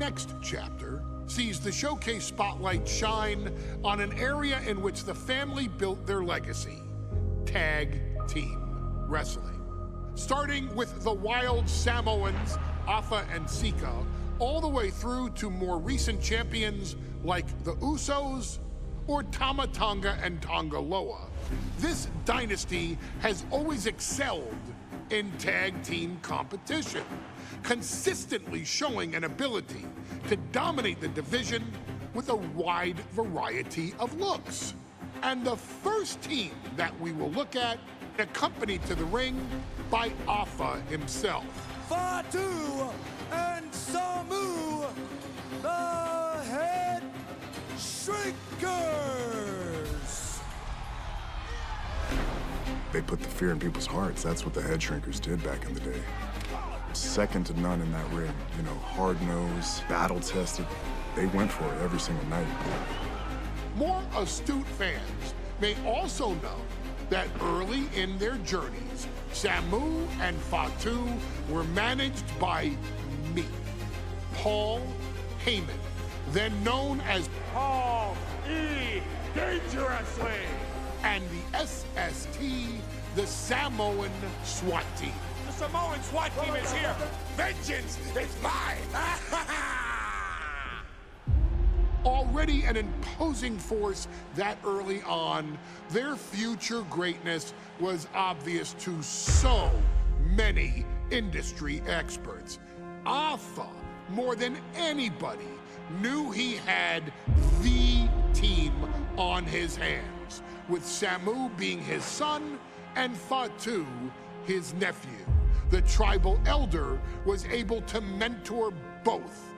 next chapter sees the showcase spotlight shine on an area in which the family built their legacy: tag team wrestling. Starting with the wild Samoans, Afa and Sika, all the way through to more recent champions like the Usos or Tama Tonga and Tonga Loa. This dynasty has always excelled in tag team competition, consistently showing an ability to dominate the division with a wide variety of looks. And the first team that we will look at, accompanied to the ring by Afa himself. Fatu and Samu, the Headshrinkers. They put the fear in people's hearts. That's what the Headshrinkers did back in the day. Second to none in that ring. You know, hard-nosed, battle-tested. They went for it every single night. More astute fans may also know that early in their journeys, Samu and Fatu were managed by me, Paul Heyman, then known as Paul E. Dangerously, and the SST, the Samoan SWAT team. the Samoan SWAT team is here. Vengeance is mine. Already an imposing force that early on, their future greatness was obvious to so many industry experts. Afa, more than anybody, knew he had the team on his hands, with Samu being his son and Fatu his nephew. The tribal elder was able to mentor both,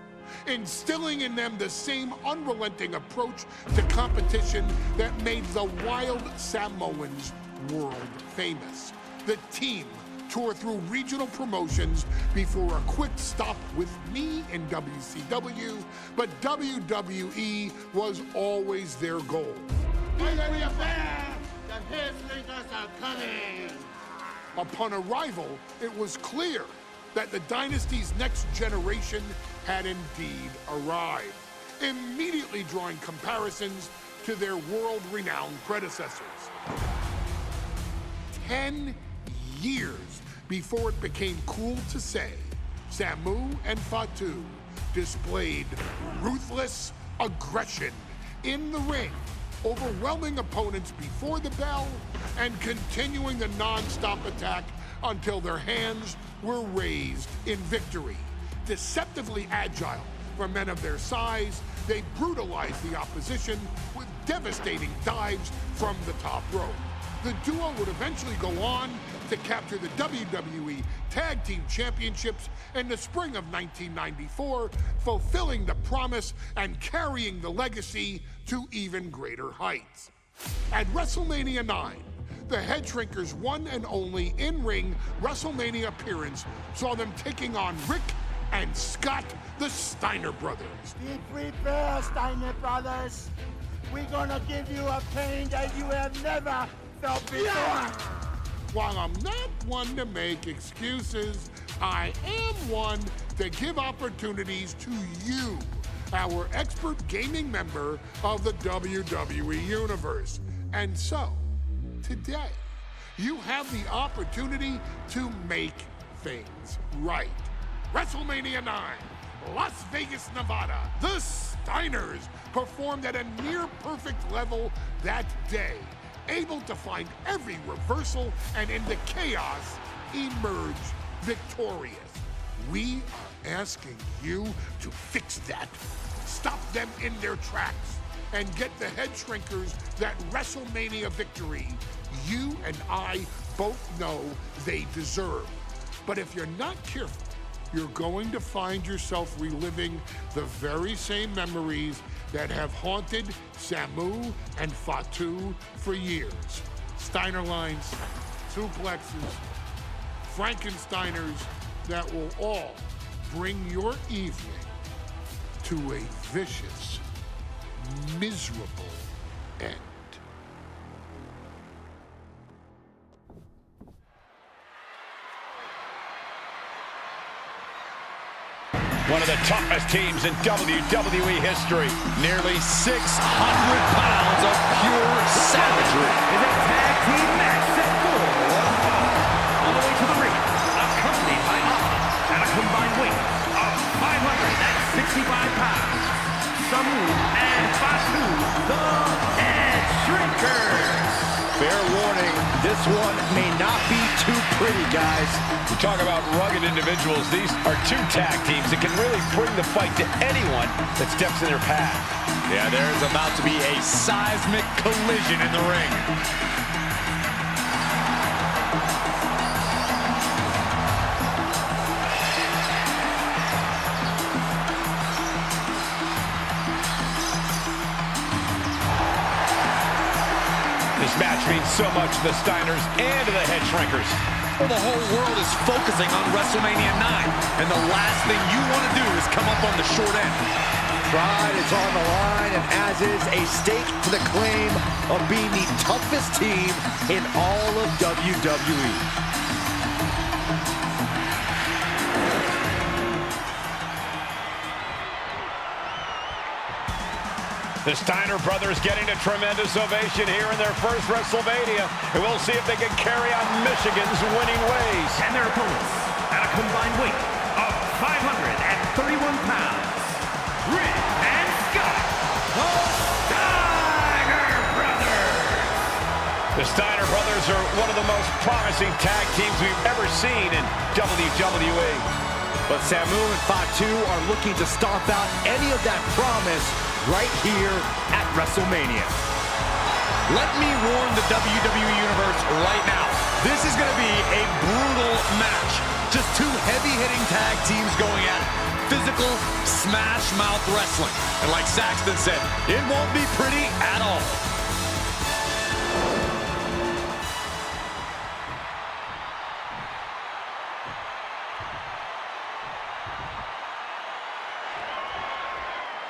instilling in them the same unrelenting approach to competition that made the wild Samoans world famous. The team toured through regional promotions before a quick stop with me in WCW, but WWE was always their goal. The Headshrinkers are coming! Upon arrival, it was clear that the dynasty's next generation had indeed arrived, immediately drawing comparisons to their world-renowned predecessors. 10 years before it became cool to say, Samu and Fatu displayed ruthless aggression in the ring, overwhelming opponents before the bell and continuing the non-stop attack until their hands were raised in victory. Deceptively agile for men of their size, they brutalized the opposition with devastating dives from the top rope. The duo would eventually go on to capture the WWE Tag Team Championships in the spring of 1994, fulfilling the promise and carrying the legacy to even greater heights. At WrestleMania 9, the Headshrinkers' one and only in-ring WrestleMania appearance saw them taking on Rick and Scott, the Steiner brothers. Be prepared, Steiner brothers. We're gonna give you a pain that you have never felt before. While I'm not one to make excuses, I am one to give opportunities to you, our expert gaming member of the WWE Universe. And so, today, you have the opportunity to make things right. WrestleMania 9, Las Vegas, Nevada. The Steiners performed at a near-perfect level that day, able to find every reversal and in the chaos emerge victorious. We are asking you to fix that. Stop them in their tracks and get the Headshrinkers that WrestleMania victory you and I both know they deserve. But if you're not careful, you're going to find yourself reliving the very same memories that have haunted Samu and Fatu for years. Steiner lines, suplexes, Frankensteiners that will all bring your evening to a vicious, miserable end. One of the toughest teams in WWE history. Nearly 600 pounds of pure savagery. Is a tag team match set for all the way to the ring, accompanied by Alpha at a combined weight of 565 pounds. Samu and Fatu, the Headshrinkers. Fair warning, this one may not be too pretty, guys. You talk about rugged individuals. These are two tag teams that can really bring the fight to anyone that steps in their path. Yeah, there's about to be a seismic collision in the ring. This match means so much to the Steiners and to the Headshrinkers. Well, the whole world is focusing on WrestleMania 9, and the last thing you want to do is come up on the short end. Pride is on the line, and as is a stake to the claim of being the toughest team in all of WWE. The Steiner brothers getting a tremendous ovation here in their first WrestleMania. And we'll see if they can carry on Michigan's winning ways. And their opponents at a combined weight of 531 pounds. Rick and Scott, the Steiner brothers. The Steiner brothers are one of the most promising tag teams we've ever seen in WWE. But Samu and Fatu are looking to stomp out any of that promise right here at WrestleMania. Let me warn the WWE Universe right now. This is going to be a brutal match. Just two heavy-hitting tag teams going at it. Physical, smash-mouth wrestling. And like Saxton said, it won't be pretty at all.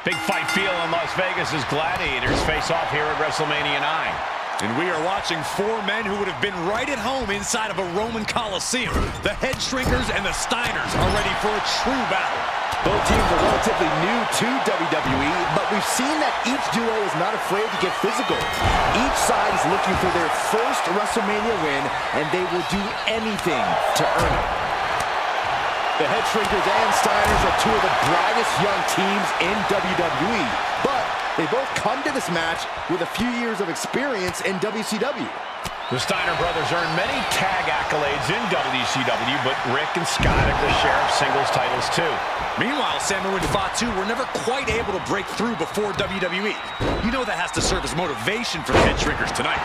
Big fight feel in Las Vegas as Gladiators face off here at WrestleMania 9. And we are watching four men who would have been right at home inside of a Roman Coliseum. The Headshrinkers and the Steiners are ready for a true battle. Both teams are relatively new to WWE, but we've seen that each duo is not afraid to get physical. Each side is looking for their first WrestleMania win, and they will do anything to earn it. The Headshrinkers and Steiners are two of the brightest young teams in WWE, but they both come to this match with a few years of experience in WCW. The Steiner brothers earned many tag accolades in WCW, but Rick and Scott have their share of singles titles too. Meanwhile, Samu and Fatu were never quite able to break through before WWE. You know that has to serve as motivation for the Headshrinkers tonight.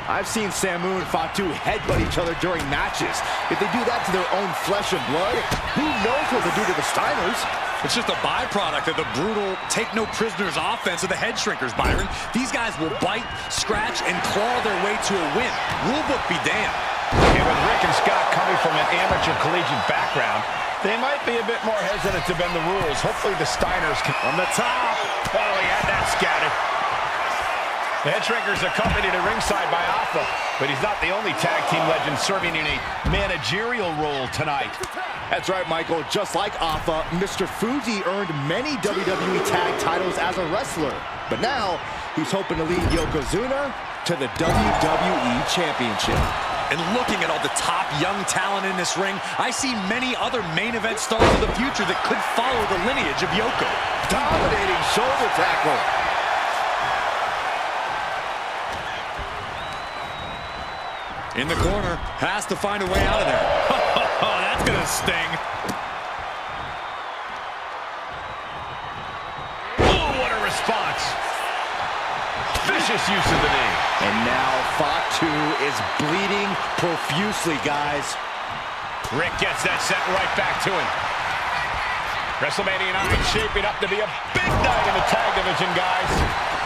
I've seen Samu and Fatu headbutt each other during matches. If they do that to their own flesh and blood, who knows what they'll do to the Steiners? It's just a byproduct of the brutal take-no-prisoners offense of the Headshrinkers, Byron. These guys will bite, scratch, and claw their way to a win. Rulebook be damned. And with Rick and Scott coming from an amateur collegiate background, they might be a bit more hesitant to bend the rules. Hopefully the Steiners can... On the top. Oh, he had that scattered. The Headshrinkers accompanied at ringside by Alpha, but he's not the only tag team legend serving in a managerial role tonight. That's right, Michael. Just like Alpha, Mr. Fuji earned many WWE tag titles as a wrestler. But now, he's hoping to lead Yokozuna to the WWE Championship. And looking at all the top young talent in this ring, I see many other main event stars of the future that could follow the lineage of Yoko. Dominating shoulder tackle. In the corner, has to find a way out of there. Oh, that's gonna sting. Oh, what a response. Vicious use of the knee. And now Fatu is bleeding profusely, guys. Rick gets that set right back to him. WrestleMania 9 shaping up to be a big night in the tag division, guys.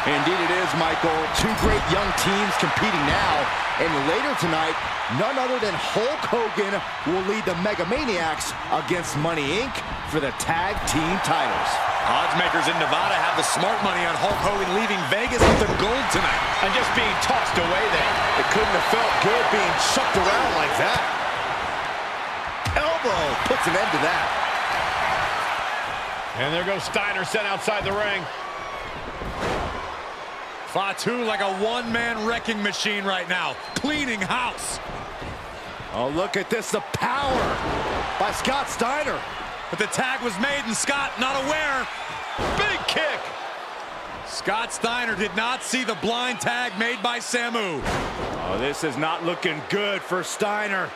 Indeed it is, Michael. Two great young teams competing now. And later tonight, none other than Hulk Hogan will lead the Mega Maniacs against Money Inc. for the tag team titles. Oddsmakers in Nevada have the smart money on Hulk Hogan leaving Vegas with the gold tonight. And just being tossed away there. It couldn't have felt good being chucked around like that. elbow puts an end to that. And there goes Steiner, sent outside the ring. Fatu like a one-man wrecking machine right now, cleaning house. Oh, look at this, the power by Scott Steiner. But the tag was made and Scott not aware. Big kick. Scott Steiner did not see the blind tag made by Samu. Oh, this is not looking good for Steiner.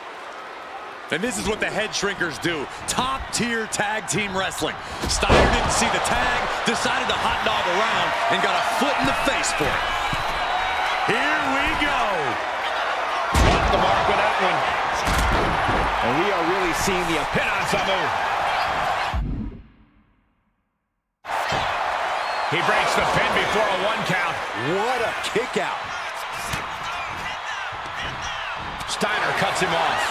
And this is what the Headshrinkers do. Top-tier tag team wrestling. Steiner didn't see the tag, decided to hot dog around, and got a foot in the face for it. Here we go. Off the mark with that one. And we are really seeing the Pin on Samu. He breaks the pin before a 1 count. What a kick out. Steiner cuts him off.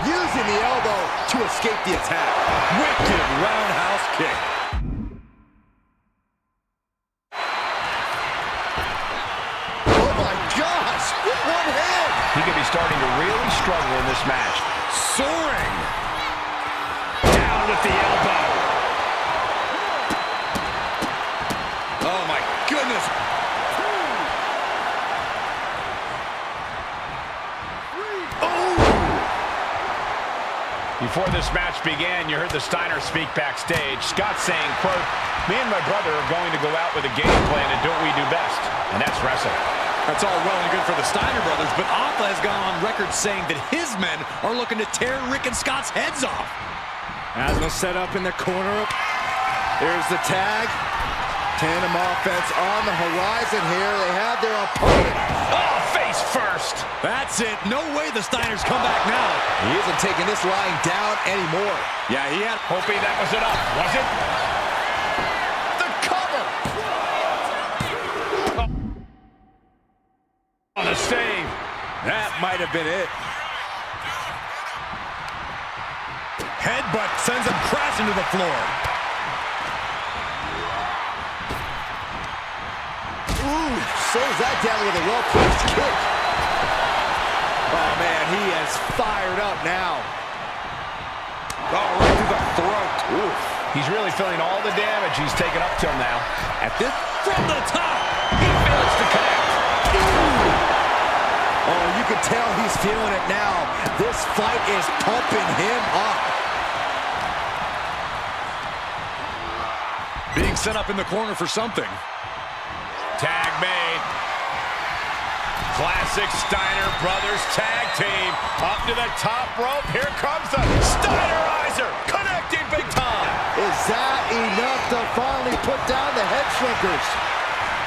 Using the elbow to escape the attack. Wicked roundhouse kick. Oh my gosh, with one hand. He could be starting to really struggle in this match. Soaring. Down with the elbow. Oh my goodness. Before this match began, you heard the Steiner speak backstage. Scott saying, quote, "Me and my brother are going to go out with a game plan and do what we do best, and that's wrestle." That's all well and good for the Steiner brothers, but Alpha has gone on record saying that his men are looking to tear Rick and Scott's heads off. Asma set up in the corner. There's the tag. Tandem offense on the horizon here. They have their opponent. Oh, face first. That's it. No way the Steiners come back now. He isn't taking this lying down anymore. Yeah, he had... Hoping that was enough, was it? The cover. On the save. That might have been it. Headbutt sends him crashing to the floor. Ooh, slows that down with a well-placed kick. Oh, man, he is fired up now. Oh, right to the throat. Oof. He's really feeling all the damage he's taken up till now. At this, from the top, He fails to connect. oh, you can tell he's feeling it now. This fight is pumping him up. Being set up in the corner for something. Tag made. Classic Steiner Brothers tag team. Up to the top rope. Here comes the Steinerizer. Connecting big time. Is that enough to finally put down the Headshrinkers?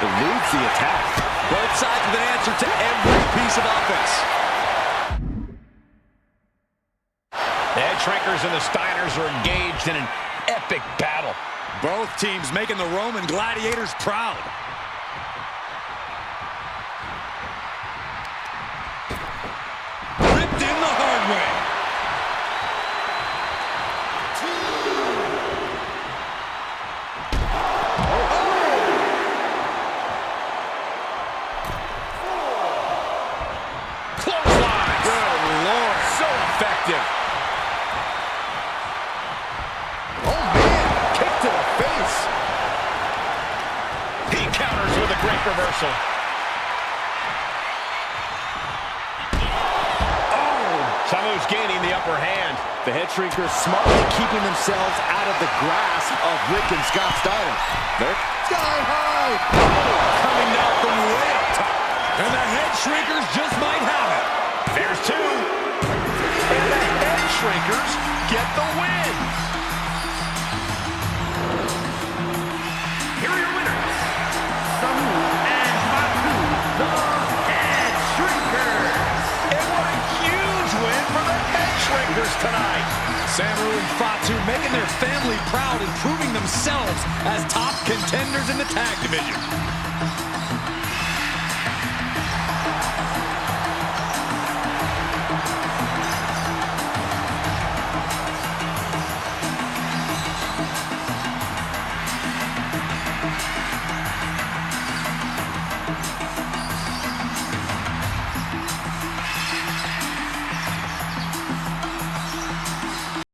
Eludes the attack. Both sides with an answer to every piece of offense. The Headshrinkers and the Steiners are engaged in an epic battle. Both teams making the Roman Gladiators proud. Ripped in the hard way. Clothesline. Good Lord. So effective. Oh, man. Kick to the face. He counters with a great reversal. Samu's gaining the upper hand. The Headshrinkers smartly keeping themselves out of the grasp of Rick and Scott Steiner. They're sky high. Coming down from way up top. And the Headshrinkers just might have it. There's two. And the Headshrinkers get the win. Here are your winners, Samu and Fatu, the Headshrinkers. And what a huge win for the Headshrinkers tonight. Samu and Fatu making their family proud and proving themselves as top contenders in the tag division.